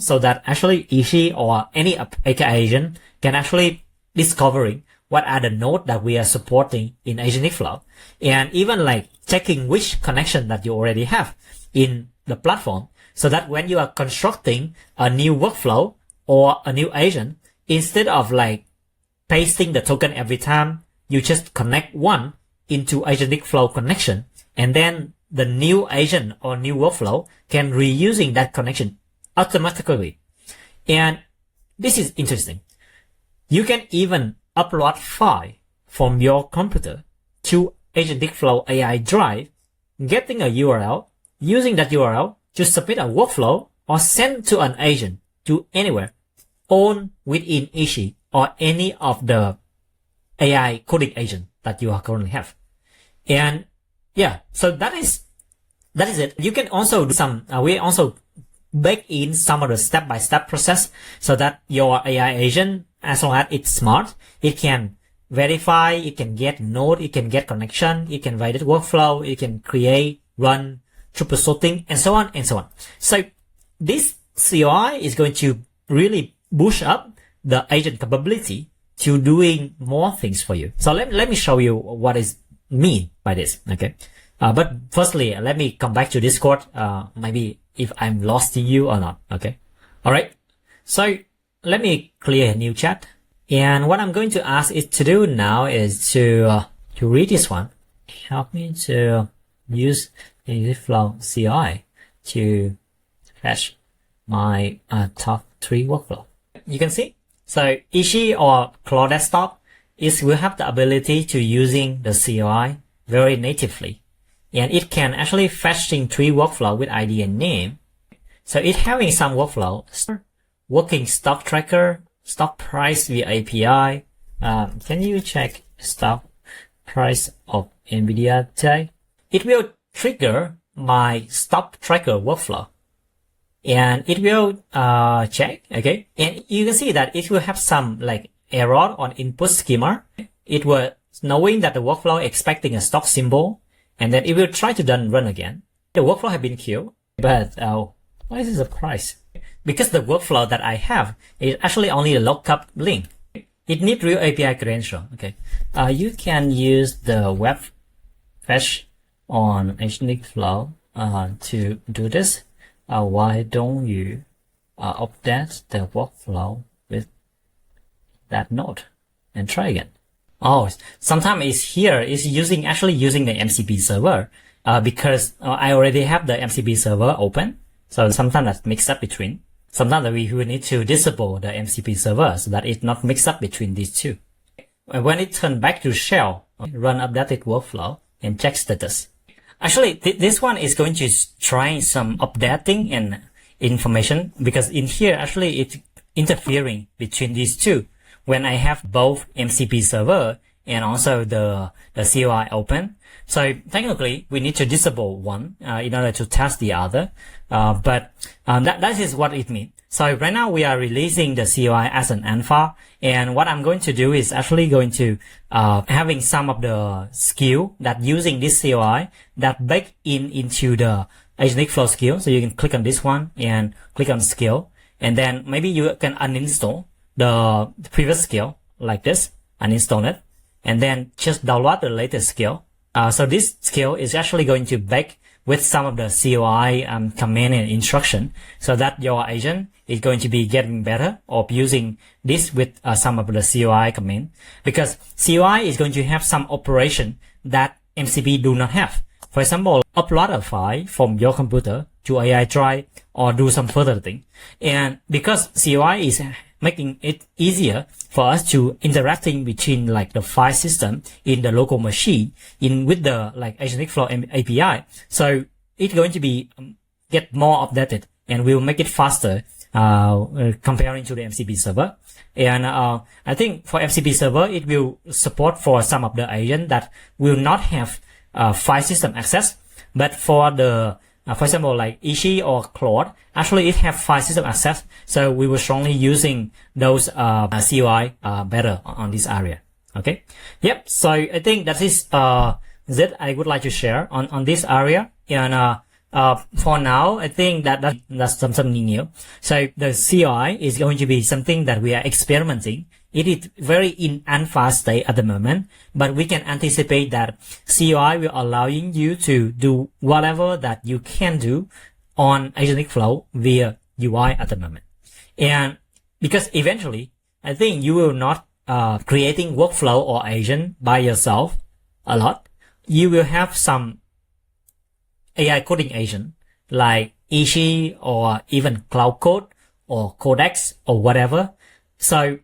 so that actually Ishi or any API agent can actually discovering what are the nodes that we are supporting in AgenticFlow, and even like checking which connection that you already have in the platform, so that when you are constructing a new workflow or a new agent, instead of like pasting the token every time, you just connect one into AgenticFlow connection, and then the new agent or new workflow can reusing that connection automatically. And this is interesting. You can even upload file from your computer to AgenticFlow AI Drive, getting a URL, using that URL to submit a workflow or send to an agent to anywhere, own within Ishi or any of the AI coding agent that you currently have. And yeah, so that is it. You can also do some, we also bake in some of the step-by-step process so that your AI agent, as long as it's smart, it can verify, it can get node, it can get connection, it can validate workflow, it can create, run, troubleshooting, and so on and so on. So this CLI is going to really boost up the agent capability to doing more things for you. So let me show you what is mean by this. Okay. But firstly, let me come back to Discord. Maybe if I'm lost in you or not. Okay. All right. So let me clear a new chat. And what I'm going to ask it to do now is to read this one. Help me to use AgenticFlow CLI to fetch my top 3 workflow. You can see. So Ishi or Claude Desktop will have the ability to using the CLI very natively. And it can actually fetching 3 workflow with ID and name. So it having some workflow, working stock tracker, stock price via API. Can you check stock price of NVIDIA today? It will trigger my stock tracker workflow. And it will check, okay? And you can see that it will have some like error on input schema. It will knowing that the workflow expecting a stock symbol, and then it will try to run again. The workflow have been killed, but why is this a price? Because the workflow that I have is actually only a lookup link. It needs real API credential. Okay, you can use the web fetch on AgenticFlow to do this. Why don't you update the workflow with that node and try again? Oh, sometimes it's here. It's actually using the MCP server because I already have the MCP server open. So sometimes that's mixed up between. Sometimes we will need to disable the MCP server so that it's not mixed up between these two. When it turns back to shell, run updated workflow and check status. Actually, this one is going to try some updating and information because in here, actually it's interfering between these two. When I have both MCP server and also the CLI open. So technically we need to disable one in order to test the other. But that is what it means. So right now we are releasing the CLI as an alpha, and what I'm going to do is actually going to having some of the skill that using this CLI that bake into the AgenticFlow skill. So you can click on this one and click on skill, and then maybe you can uninstall the previous skill like this, uninstall it, and then just download the latest skill. So this skill is actually going to bake with some of the CLI command and instruction, so that your agent is going to be getting better of using this with some of the CLI command, because CLI is going to have some operation that MCP do not have. For example, upload a file from your computer to AI Drive or do some further thing. And because CLI is making it easier for us to interacting between like the file system in the local machine with the like AgenticFlow API. So it's going to be get more updated and will make it faster comparing to the MCP server. And I think for MCP server, it will support for some of the agent that will not have file system access, but for the for example, like Ishi or Claude, actually it have file system access. So we will strongly using those CLI better on this area. Okay. Yep. So I think that is that I would like to share on this area. And For now, I think that's something new. So the CLI is going to be something that we are experimenting. It is very in alpha state at the moment, but we can anticipate that CLI will allowing you to do whatever that you can do on AgenticFlow via UI at the moment. And because eventually, I think you will not creating workflow or agent by yourself a lot. You will have some AI coding agent like Ishi or even Claude or Codex or whatever. So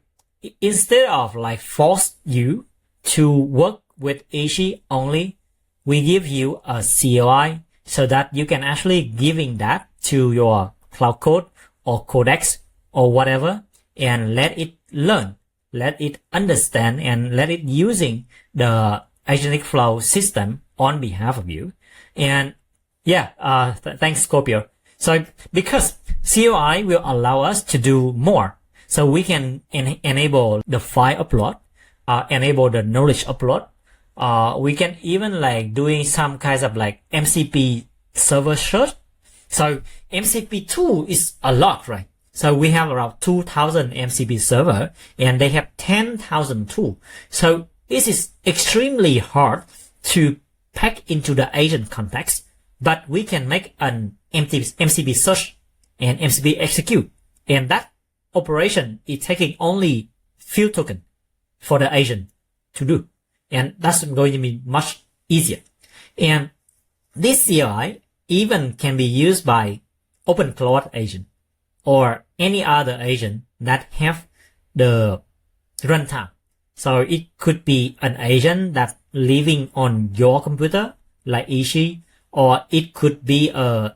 instead of like force you to work with Ishi only, we give you a CLI so that you can actually giving that to your Claude or Codex or whatever and let it learn, let it understand, and let it using the AgenticFlow system on behalf of you. And yeah, thanks Scorpio. So because CLI will allow us to do more. So we can enable the file upload, enable the knowledge upload. We can even like doing some kinds of like MCP server search. So MCP2 is a lot, right? So we have around 2,000 MCP server and they have 10,000 tools. So this is extremely hard to pack into the agent context, but we can make an MCP search and MCP execute. And that operation is taking only few tokens for the agent to do. And that's going to be much easier. And this CLI even can be used by open Claude agent or any other agent that have the runtime. So it could be an agent that's living on your computer like Ishi, or it could be a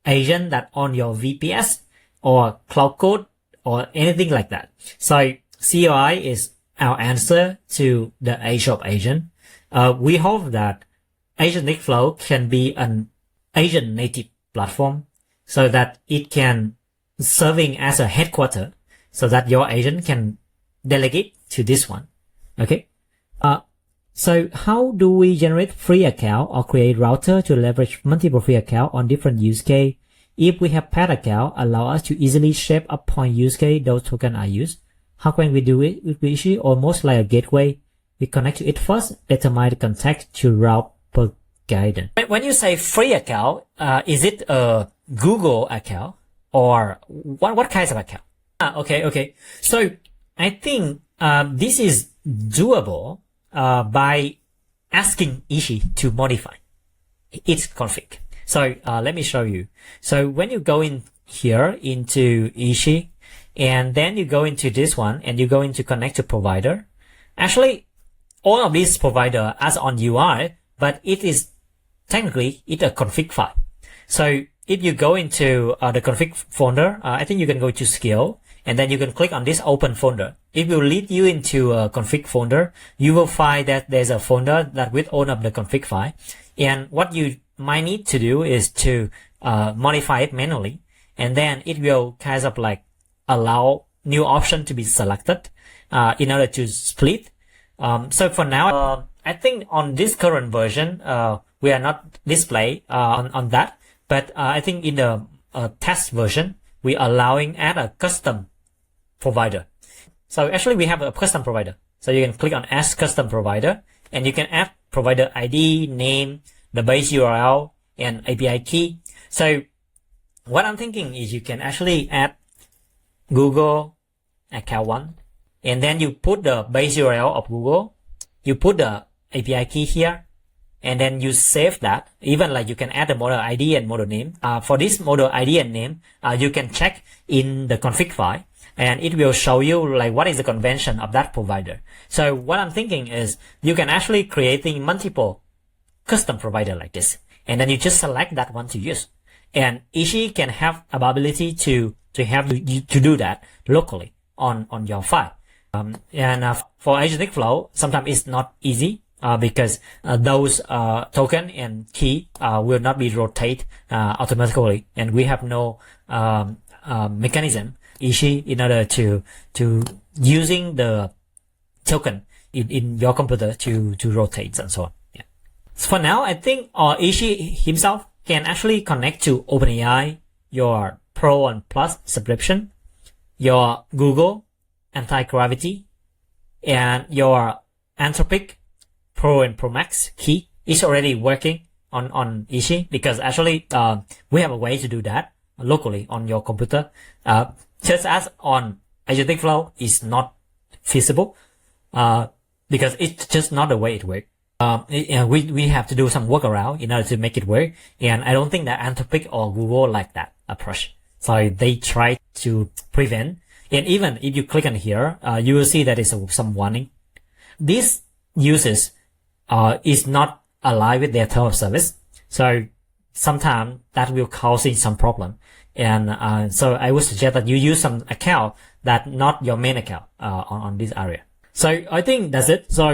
agent that on your VPS or Cloud Code or anything like that. So CLI is our answer to the age of agent. We hope that AgenticFlow can be an agent native platform so that it can serving as a headquarter so that your agent can delegate to this one. Okay. So how do we generate free account or create router to leverage multiple free account on different use case? If we have paid account, allow us to easily shape upon use case those tokens are used. How can we do it with Ishi? Almost like a gateway. We connect to it first, determine the context to route per guidance. When you say free account, is it a Google account or what kinds of account? Okay. So I think this is doable by asking Ishi to modify its config. So let me show you. So when you go in here into Ishi, and then you go into this one, and you go into connect to provider. Actually, all of these provider as on UI, but it is technically it's a config file. So if you go into the config folder, I think you can go to skill, and then you can click on this open folder. It will lead you into a config folder. You will find that there's a folder that will own up the config file. And what you might need to do is to modify it manually. And then it will kind of like allow new option to be selected in order to split. So for now, I think on this current version, we are not display on that. But I think in the test version, we allowing add a custom provider. So actually we have a custom provider. So you can click on add custom provider, and you can add provider ID, name, the base URL, and API key. So what I'm thinking is you can actually add Google account one, and then you put the base URL of Google, you put the API key here, and then you save that. Even like you can add the model ID and model name. For this model ID and name, you can check in the config file, and it will show you like what is the convention of that provider. So what I'm thinking is you can actually creating multiple custom provider like this, and then you just select that one to use. And Ishi can have ability to have you to do that locally on your file. For AgenticFlow, sometimes it's not easy because those token and key will not be rotate automatically, and we have no mechanism Ishi in order to using the token in your computer to rotate and so on. Yeah. So for now, I think Ishi himself can actually connect to OpenAI, your Pro and Plus subscription, your Google Anti-Gravity, and your Anthropic Pro and Pro Max key is already working on Ishi, because actually we have a way to do that locally on your computer. Just as on AgenticFlow is not feasible, because it's just not the way it works. We have to do some workaround in order to make it work, and I don't think that Anthropic or Google like that approach. So they try to prevent. And even if you click on here, you will see that it's some warning. This uses is not aligned with their term of service, so sometimes that will causing some problem. And so I would suggest that you use some account that not your main account on this area. So I think that's it. So